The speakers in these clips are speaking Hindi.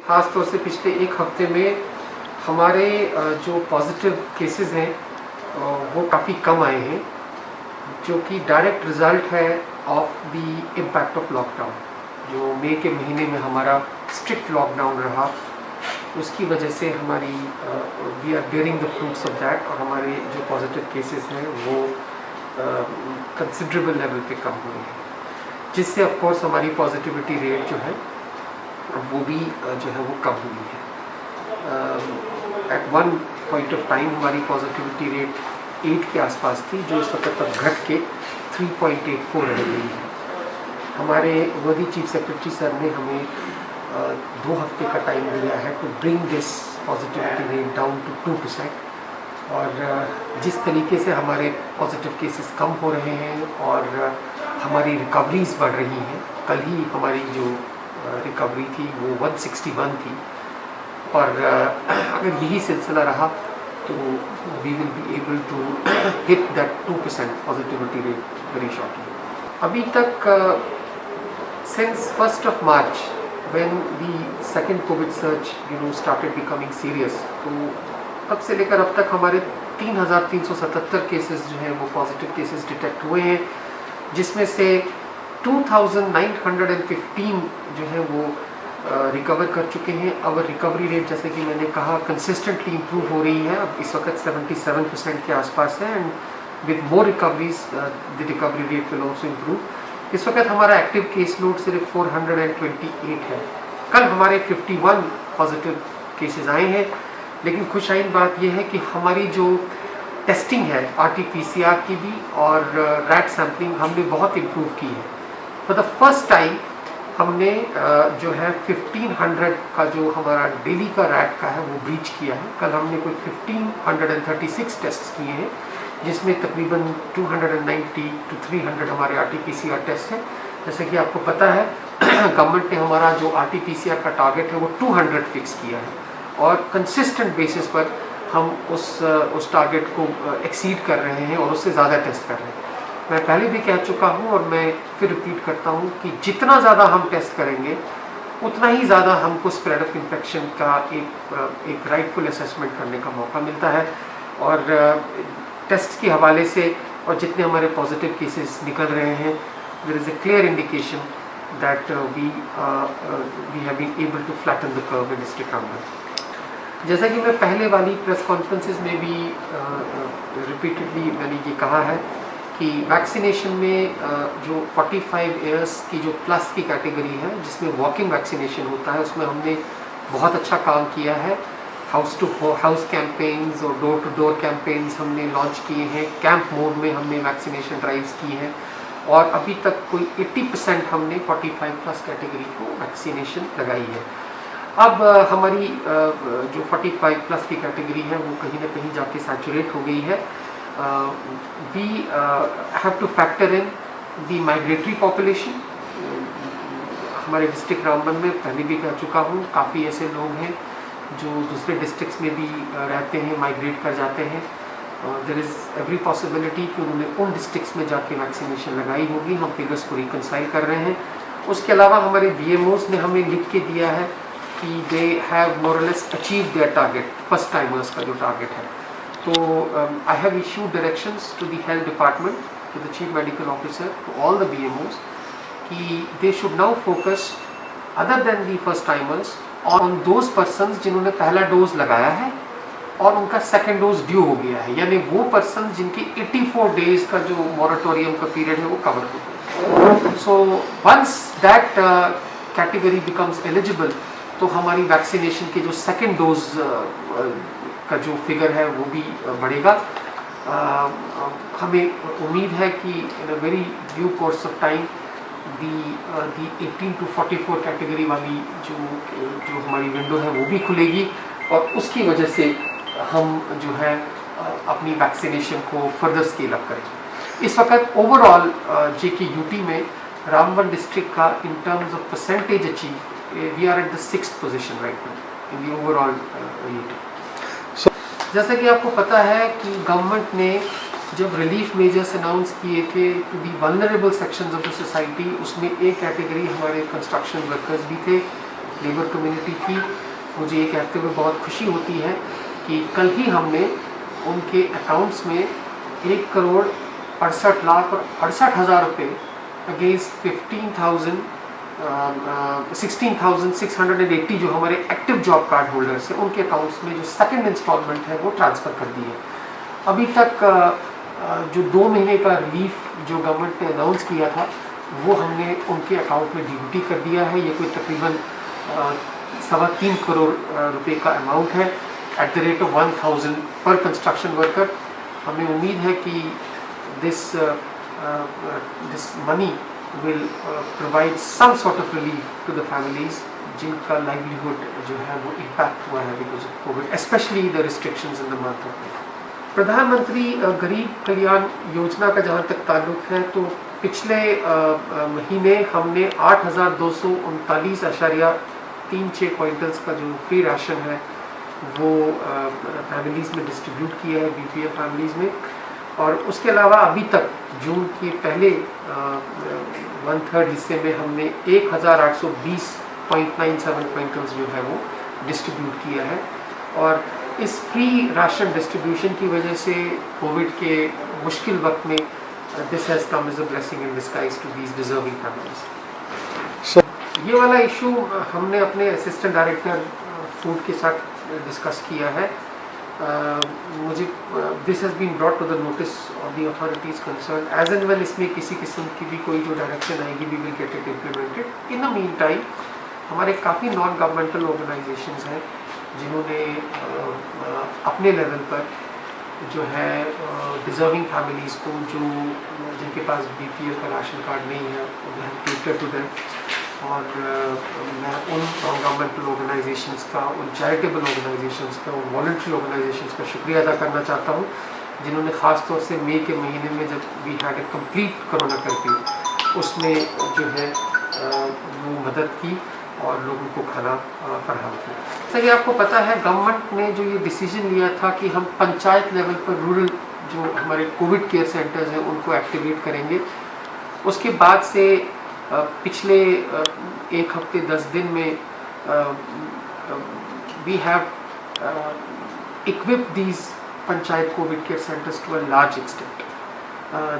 ख़ास तौर से पिछले एक हफ्ते में हमारे जो पॉजिटिव केसेस हैं वो काफ़ी कम आए हैं, जो कि डायरेक्ट रिज़ल्ट है of the impact of lockdown. जो मई के महीने में हमारा स्ट्रिक्ट लॉकडाउन रहा, उसकी वजह से हमारी we are bearing the fruits of that, और हमारे जो पॉजिटिव केसेस हैं वो कंसिडरेबल लेवल पे कम हुए हैं, जिससे ऑफ कोर्स हमारी पॉजिटिविटी रेट जो है वो भी जो है वो कम हुई है। At one point of time हमारी पॉजिटिविटी रेट 8 के आसपास थी, जो इस वक्त तक घट के 3.84 रह गई है। हमारे वर्दी चीफ सेक्रेटरी सर ने हमें 2 हफ्ते का टाइम दिया है to bring this positivity rate down to 2%। और जिस तरीके से हमारे पॉजिटिव केसेस कम हो रहे हैं और हमारी रिकवरीज बढ़ रही हैं, कल ही हमारी जो रिकवरी थी वो 161 थी, और अगर यही सिलसिला रहा तो we will be able to hit that 2% positivity rate very shortly. अभी तक since 1st of March when the second COVID surge started becoming serious, तो तब से लेकर अब तक हमारे 3,377 केसेस जो हैं वो पॉजिटिव केसेस डिटेक्ट हुए हैं, जिसमें से 2,915 जो है वो रिकवर कर चुके हैं। अब रिकवरी रेट, जैसे कि मैंने कहा, कंसिस्टेंटली इम्प्रूव हो रही है। अब इस वक्त 77% के आसपास है, and with more recoveries the recovery rate will also improve. इस वक्त हमारा एक्टिव केस लोड सिर्फ 428 है। कल हमारे 51 पॉजिटिव केसेस आए हैं, लेकिन खुशाइन बात यह है कि हमारी जो टेस्टिंग है RT-PCR की भी और रैट सैम्पलिंग हमने बहुत इम्प्रूव की है। फॉर द फर्स्ट टाइम हमने जो है 1500 का जो हमारा डेली का रैट का है वो ब्रीच किया है। कल हमने कोई 1536 टेस्ट किए हैं, जिसमें तकरीबन 290 to 300 हमारे RT-PCR टेस्ट हैं। जैसे कि आपको पता है गवर्नमेंट ने हमारा जो RT-PCR का टारगेट है वो 200 फिक्स किया है, और कंसिस्टेंट बेसिस पर हम उस टारगेट को एक्सीड कर रहे हैं और उससे ज़्यादा टेस्ट कर रहे हैं। मैं पहले भी कह चुका हूं और मैं फिर रिपीट करता हूं कि जितना ज़्यादा हम टेस्ट करेंगे उतना ही ज़्यादा हमको स्प्रेड ऑफ इन्फेक्शन का एक राइटफुल असेसमेंट करने का मौका मिलता है। और टेस्ट के हवाले से और जितने हमारे पॉजिटिव केसेस निकल रहे हैं, there is a clear indication that we have been able to flatten the curve in district Ramban. जैसा कि मैं पहले वाली प्रेस कॉन्फ्रेंसेस में भी रिपीटेडली मैंने ये कहा है कि वैक्सीनेशन में जो 45 ईयर्स की जो प्लस की कैटेगरी है, जिसमें वॉकिंग वैक्सीनेशन होता है, उसमें हमने बहुत अच्छा काम किया है। हाउस टू हाउस कैंपेन्स और डोर टू डोर कैंपेन्स हमने लॉन्च किए हैं। कैंप मोड में हमने वैक्सीनेशन ड्राइव्स की हैं, और अभी तक कोई 80% हमने 45 प्लस कैटेगरी को वैक्सीनेशन लगाई है। अब हमारी जो 45 प्लस की कैटेगरी है वो कहीं ना कहीं जाके सैचुरेट हो गई है। We have to factor in the migratory population. हमारे डिस्ट्रिक्ट रामबन में पहले भी कह चुका हूँ, काफ़ी ऐसे लोग हैं जो दूसरे डिस्ट्रिक्ट्स में भी रहते हैं, माइग्रेट कर जाते हैं। देयर इज़ एवरी पॉसिबिलिटी कि उन्होंने उन डिस्ट्रिक्ट्स में जाके वैक्सीनेशन लगाई होगी। हम फिगर्स को रिकनसाइल कर रहे हैं। उसके अलावा हमारे BMOs ने हमें लिख के दिया है कि दे have more or less achieve their target, first timers का जो टारगेट है। तो I have issued directions to the health department, to the chief medical officer, to all the BMOs कि they should now focus other than the first timers on those persons जिन्होंने पहला डोज लगाया है और उनका सेकेंड डोज ड्यू हो गया है, यानी वो पर्सन जिनकी 84 डेज का जो मॉरेटोरियम का पीरियड है वो कवर हो गया। So once that category becomes eligible, तो हमारी वैक्सीनेशन के जो सेकेंड डोज का जो फिगर है वो भी बढ़ेगा। हमें उम्मीद है कि in a very due course of time the 18 to 44 category वाली जो हमारी विंडो है वो भी खुलेगी, और उसकी वजह से हम जो है अपनी वैक्सीनेशन को फर्दर स्केल अप करेंगे। इस वक्त ओवरऑल JKUT में रामबन डिस्ट्रिक्ट का in terms of percentage achieve, we are at the 6th position right now in the overall UT। जैसा कि आपको पता है कि गवर्नमेंट ने जब रिलीफ मेजर्स अनाउंस किए थे to the vulnerable sections of the society, उसमें एक कैटेगरी हमारे कंस्ट्रक्शन वर्कर्स भी थे, लेबर कम्युनिटी थी। मुझे ये कहते हुए बहुत खुशी होती है कि कल ही हमने उनके अकाउंट्स में 1,68,68,000 रुपये अगेंस्ट 16,680 जो हमारे एक्टिव जॉब कार्ड होल्डर्स हैं उनके अकाउंट्स में जो सेकंड इंस्टॉलमेंट है वो ट्रांसफ़र कर दी है। अभी तक जो 2 महीने का रिलीफ जो गवर्नमेंट ने अनाउंस किया था वो हमने उनके अकाउंट में डीबीटी कर दिया है। ये कोई तकरीबन 3.25 करोड़ रुपए का अमाउंट है एट द रेट ऑफ 1,000 पर कंस्ट्रक्शन वर्कर। हमें उम्मीद है कि this money will provide some sort of relief to the families जिनका livelihood जो है वो impact हुआ है because of COVID, especially the restrictions in the month of May। प्रधानमंत्री गरीब कल्याण योजना का जहाँ तक ताल्लुक है तो पिछले महीने हमने 8,239.36 क्विंटल्स का जो फ्री राशन है वो फैमिलीज़ में डिस्ट्रीब्यूट किया है, BPL फैमिलीज़ में। और उसके अलावा अभी तक जून के पहले 1/3 हिस्से में हमने 1,820.97 क्विंटल्स जो है वो डिस्ट्रीब्यूट किया है। और इस फ्री राशन डिस्ट्रीब्यूशन की वजह से कोविड के मुश्किल वक्त में this has come as a blessing in disguise to these deserving families. ये वाला इशू हमने अपने असिस्टेंट डायरेक्टर फूड के साथ डिस्कस किया है। मुझे this has been brought to the notice of the authorities concern as and when इसमें किसी किस्म की भी कोई जो डायरेक्शन आएगी we will get it implemented. In the meantime हमारे काफ़ी नॉन गवर्नमेंटल ऑर्गेनाइजेशंस हैं जिन्होंने अपने लेवल पर जो है डिजर्विंग फैमिलीज़ को जो जिनके पास BPL का राशन कार्ड नहीं है कैटर टू देम। और मैं उन नॉन गवर्नमेंटल ऑर्गेनाइजेशंस का, उन चैरिटेबल ऑर्गेनाइजेशंस का, उन वॉलंटरी ऑर्गेनाइजेशंस का शुक्रिया अदा करना चाहता हूँ जिन्होंने ख़ास तौर से मई के महीने में जब we had a complete corona curfew उसमें जो है वो मदद की और लोगों को खाना फराहम किया। जैसा कि आपको पता है गवर्नमेंट ने जो ये डिसीजन लिया था कि हम पंचायत लेवल पर रूरल जो हमारे कोविड केयर सेंटर्स हैं उनको एक्टिवेट करेंगे, उसके बाद से पिछले 1 हफ्ते 10 दिन में we have equipped these panchayat covid care centres to a large extent.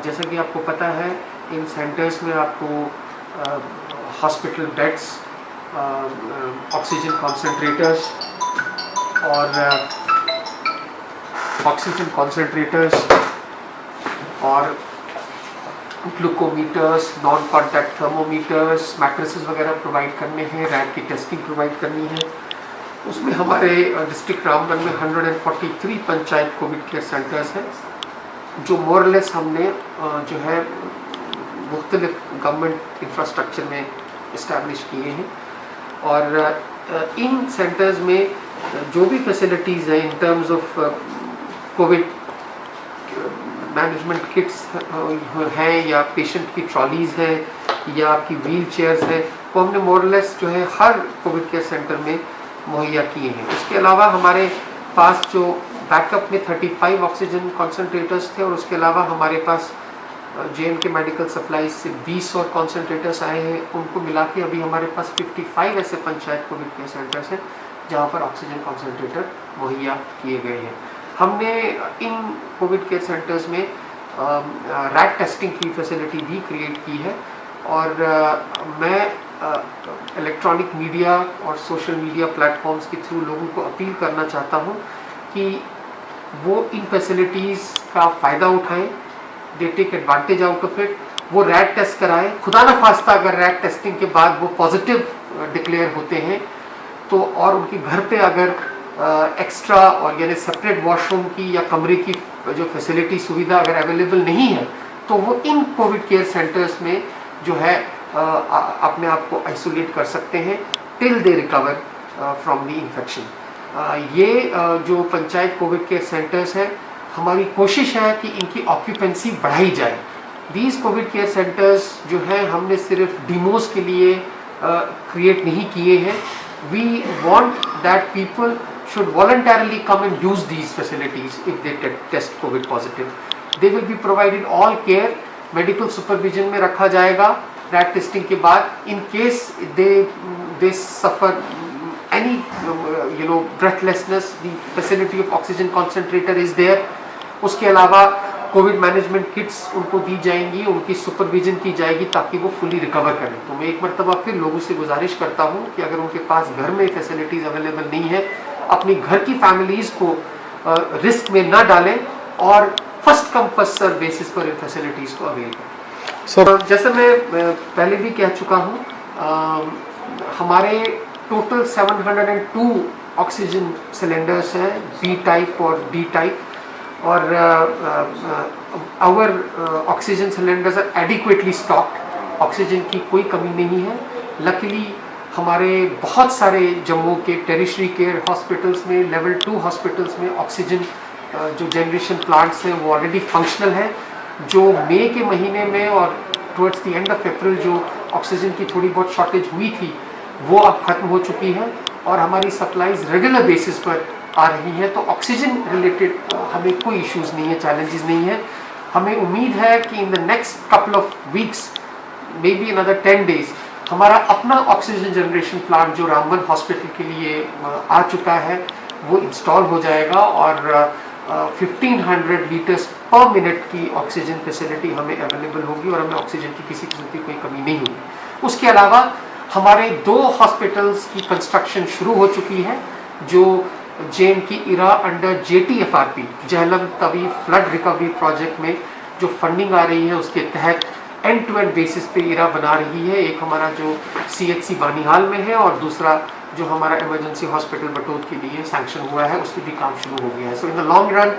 जैसा कि आपको पता है इन सेंटर्स में आपको हॉस्पिटल बेड्स, ऑक्सीजन कॉन्सेंट्रेटर्स और ग्लूकोमीटर्स, नॉन कॉन्टैक्ट थर्मोमीटर्स, मैट्रेसेस वगैरह प्रोवाइड करने हैं, रैट की टेस्टिंग प्रोवाइड करनी है। उसमें हमारे डिस्ट्रिक्ट रामबन में 143 पंचायत कोविड केयर सेंटर्स हैं जो मोरलेस हमने जो है मुख्तलिफ गवर्नमेंट इंफ्रास्ट्रक्चर में इस्टेब्लिश किए हैं। और इन सेंटर्स में जो भी फैसिलिटीज़ हैं in terms of covid management kits हैं या पेशेंट की ट्रॉलीज़ हैं या आपकी व्हील चेयर्स हैं वो हमने मोरलेस जो है हर कोविड केयर सेंटर में मुहैया किए हैं। उसके अलावा हमारे पास जो बैकअप में 35 ऑक्सीजन कॉन्सेंट्रेटर्स थे और उसके अलावा हमारे पास JNK मेडिकल सप्लाईज से 20 और कॉन्सेंट्रेटर्स आए हैं। उनको मिला के अभी हमारे पास 55 ऐसे पंचायत कोविड केयर सेंटर्स हैं जहाँ पर ऑक्सीजन कॉन्सेंट्रेटर मुहैया किए गए हैं। हमने इन कोविड केयर सेंटर्स में रैट टेस्टिंग की फैसिलिटी भी क्रिएट की है। और मैं इलेक्ट्रॉनिक मीडिया और सोशल मीडिया प्लेटफॉर्म्स के थ्रू लोगों को अपील करना चाहता हूँ कि वो इन फैसिलिटीज़ का फ़ायदा उठाएं, they take advantage out of it. वो रैट टेस्ट कराएं, खुदा न खास्ता अगर रैट टेस्टिंग के बाद वो पॉजिटिव डिक्लेयर होते हैं तो और उनके घर पे अगर एक्स्ट्रा और यानी सेपरेट वॉशरूम की या कमरे की जो फैसिलिटी सुविधा अगर अवेलेबल नहीं है तो वो इन कोविड केयर सेंटर्स में जो है अपने आप को आइसोलेट कर सकते हैं till they recover from the infection. ये जो पंचायत कोविड केयर सेंटर्स हैं हमारी कोशिश है कि इनकी ऑक्यूपेंसी बढ़ाई जाए। दीज कोविड केयर सेंटर्स जो हैं हमने सिर्फ डिमोज के लिए क्रिएट नहीं किए हैं। We want that people should voluntarily come and use these facilities if they test COVID positive. They will be provided all care, medical supervision में रखा जाएगा रैट टेस्टिंग के बाद। In case they they suffer any breathlessness, the facility of oxygen concentrator is there. उसके अलावा कोविड मैनेजमेंट किट्स उनको दी जाएंगी, उनकी सुपरविजन की जाएगी ताकि वो फुली रिकवर करें। तो मैं एक मरतबा फिर लोगों से गुजारिश करता हूँ कि अगर उनके पास घर में फैसिलिटीज़ अवेलेबल नहीं है, अपनी घर की फैमिलीज़ को रिस्क में ना डालें और first come first serve basis पर इन फैसिलिटीज़ को अवेल करें। सर जैसे मैं पहले भी कह चुका हूँ, हमारे टोटल 702 ऑक्सीजन सिलेंडर्स हैं, बी टाइप और डी टाइप, और our oxygen cylinders are adequately stocked, oxygen की कोई कमी नहीं है। लकीली हमारे बहुत सारे जम्मू के टेरिशरी केयर हॉस्पिटल्स में, लेवल 2 हॉस्पिटल्स में ऑक्सीजन जो जनरेशन प्लांट्स हैं वो ऑलरेडी फंक्शनल हैं। जो मई के महीने में और towards the end of April जो ऑक्सीजन की थोड़ी बहुत शॉर्टेज हुई थी वो अब ख़त्म हो चुकी है और हमारी सप्लाईज रेगुलर बेसिस पर आ रही है। तो ऑक्सीजन रिलेटेड हमें कोई इश्यूज़ नहीं है, चैलेंजेस नहीं है। हमें उम्मीद है कि in the next couple of weeks, may be another 10 days, हमारा अपना ऑक्सीजन जनरेशन प्लांट जो रामबन हॉस्पिटल के लिए आ चुका है वो इंस्टॉल हो जाएगा और 1500 लीटर्स पर मिनट की ऑक्सीजन फैसिलिटी हमें अवेलेबल होगी और हमें ऑक्सीजन की किसी किस्म की कोई कमी नहीं होगी। उसके अलावा हमारे 2 हॉस्पिटल्स की कंस्ट्रक्शन शुरू हो चुकी है जो जेएम की era under JTFRP Jhelum Tawi flood recovery project में जो फंडिंग आ रही है उसके तहत एंड टू एंड बेसिस पे इरा बना रही है। एक हमारा जो CHC बानीहाल में है और दूसरा जो हमारा इमरजेंसी हॉस्पिटल बटोद के लिए सैंक्शन हुआ है उसकी भी काम शुरू हो गया है। So in the long run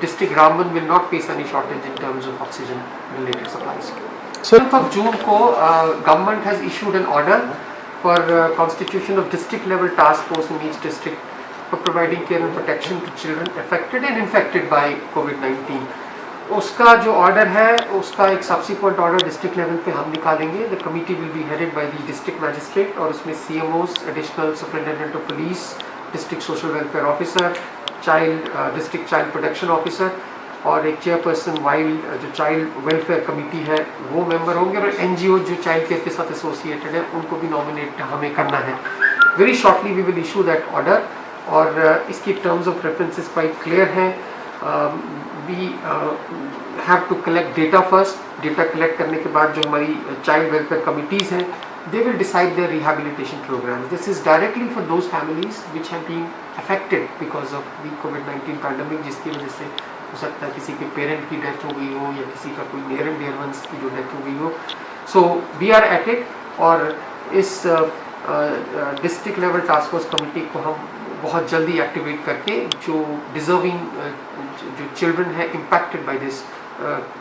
district Ramban will not face any shortage in terms of oxygen related supplies. 7th of June को government has issued an order for constitution of district level task force in each district for providing care and protection to children affected and infected by COVID-19. उसका जो ऑर्डर है उसका एक सब्सिक्वेंट ऑर्डर डिस्ट्रिक्ट लेवल पे हम निकालेंगे। The committee will be headed by the district magistrate और उसमें CMOs, additional superintendent of police, district social welfare officer, district child protection officer और एक चेयरपर्सन वाइल्ड जो चाइल्ड वेलफेयर कमेटी है वो मेंबर होंगे और NGO जो चाइल्ड केयर के साथ एसोसिएटेड है उनको भी नॉमिनेट हमें करना है। Very shortly we will issue that order और इसकी terms of references quite clear हैं। We have to collect data first. Data collect करने के बाद जो हमारी चाइल्ड वेलफेयर कमिटीज़ हैं they will decide their rehabilitation programme. This is directly for those families which have been affected because of the COVID-19 pandemic, जिसकी वजह से हो सकता है किसी के पेरेंट की डेथ हो गई हो या किसी का कोई नियर एंड डियर वंस की जो डेथ हो गई हो। So we are at it और इस district level task force committee को हम बहुत जल्दी एक्टिवेट करके जो डिजर्विंग जो चिल्ड्रन है impacted by this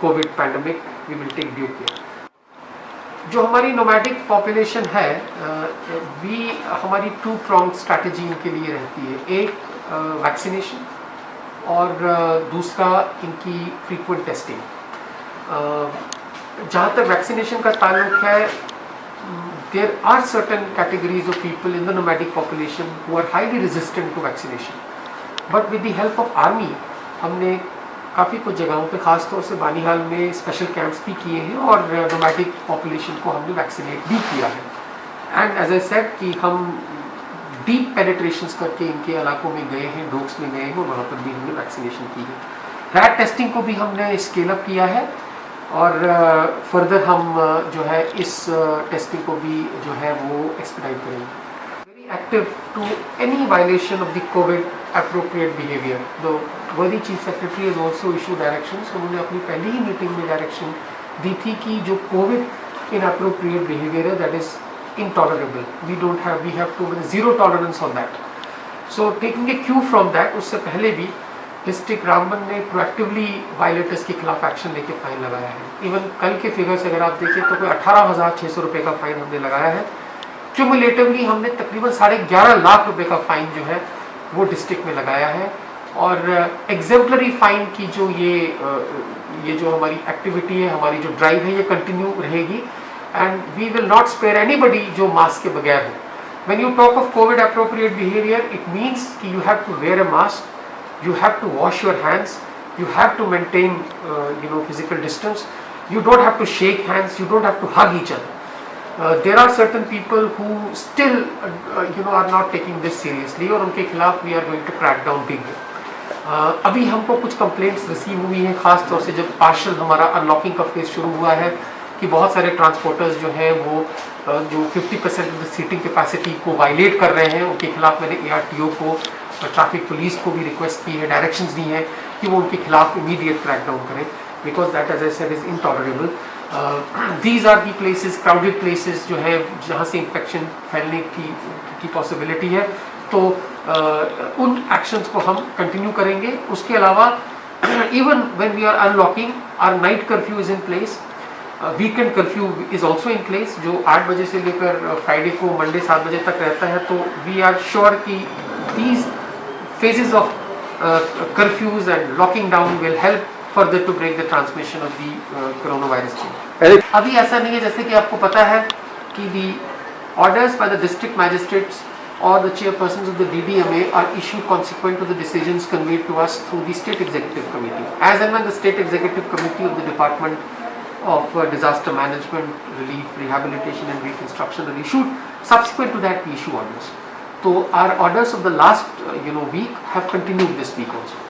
covid pandemic we will take due care. जो हमारी नोमैडिक पॉपुलेशन है हमारी 2 pronged स्ट्रैटेजी इनके लिए रहती है। एक वैक्सीनेशन और दूसरा इनकी फ्रीक्वेंट टेस्टिंग। जहाँ तक वैक्सीनेशन का ताल्लुक है, there are certain categories of people in the nomadic population who are highly resistant to vaccination, but with the help of army हमने काफ़ी कुछ जगहों पे ख़ास तौर से बानीहाल में स्पेशल कैंप्स भी किए हैं और नोमैडिक पॉपुलेशन को हमने वैक्सीनेट भी किया है। एंड एज आई सेड कि हम डीप पेनिट्रेशंस करके इनके इलाकों में गए हैं, डोक्स में गए हैं और वहाँ पर भी हमने वैक्सीनेशन की है। रैट टेस्टिंग को भी हमने स्केल अप किया है और फर्दर हम जो है इस टेस्टिंग को भी जो है वो एक्सपेडाइट करेंगे। Very active to any violation of the COVID appropriate behaviour. The worthy chief secretary has also issue directions. उन्होंने अपनी पहली ही मीटिंग में डायरेक्शन दी थी कि जो कोविड इन एप्रोप्रिएट बिहेवियर है that is intolerable. We have to zero tolerance on that. So taking a cue from that, उससे पहले भी डिस्ट्रिक्ट रामबन ने प्रोएक्टिवली वायलेटर्स के खिलाफ एक्शन लेके फाइन लगाया है। इवन कल के फिगर्स अगर आप देखें तो कोई 18,600 रुपये का फाइन हमने लगाया है। क्यूमुलेटिवली हमने तकरीबन 11.5 लाख रुपए का फाइन जो है वो डिस्ट्रिक्ट में लगाया है और एग्जेम्पलरी फाइन की जो ये जो हमारी एक्टिविटी है, हमारी जो ड्राइव है, ये कंटिन्यू रहेगी and we will not spare anybody जो मास्क के बगैर हो। When you talk of COVID appropriate behavior, it means कि you have to wear a mask, you have to wash your hands, you have to maintain physical distance, you don't have to shake hands, you don't have to hug each other. there are certain people who still are not taking this seriously और उनके खिलाफ we are going to crack down big. अभी हमको कुछ कंप्लेंट्स रिसीव हुई हैं, खास तौर से जब पार्शल हमारा अनलॉकिंग का फेज शुरू हुआ है कि बहुत सारे ट्रांसपोर्टर्स जो हैं वो जो 50% ऑफ द सीटिंग कैपेसिटी को वायलेट कर रहे हैं, उनके खिलाफ मैंने ARTO को ट्रैफिक पुलिस को भी रिक्वेस्ट की है, डायरेक्शंस दी हैं कि वो उनके खिलाफ इमीडिएट क्रैकडाउन करें, because that as I said is intolerable. These are the places, crowded places जो है जहाँ से इन्फेक्शन फैलने की पॉसिबिलिटी है. तो उन एक्शंस को हम कंटिन्यू करेंगे. उसके अलावा even when we are unlocking, our night curfew is in place, weekend curfew is also in place जो 8 बजे से लेकर फ्राइडे को मंडे 7 बजे तक रहता है. तो वी आर श्योर कि these phases of curfews and locking down will help further to break the transmission of the coronavirus chain. अभी ऐसा नहीं है, जैसे कि आपको पता है कि the orders by the district magistrates or the chairpersons of the DDMA are issued consequent to the decisions conveyed to us through the state executive committee. As and when the state executive committee of the Department of Disaster Management, Relief, Rehabilitation and Reconstruction are issued, subsequent to that we issue orders. So our orders of the last week have continued this week also.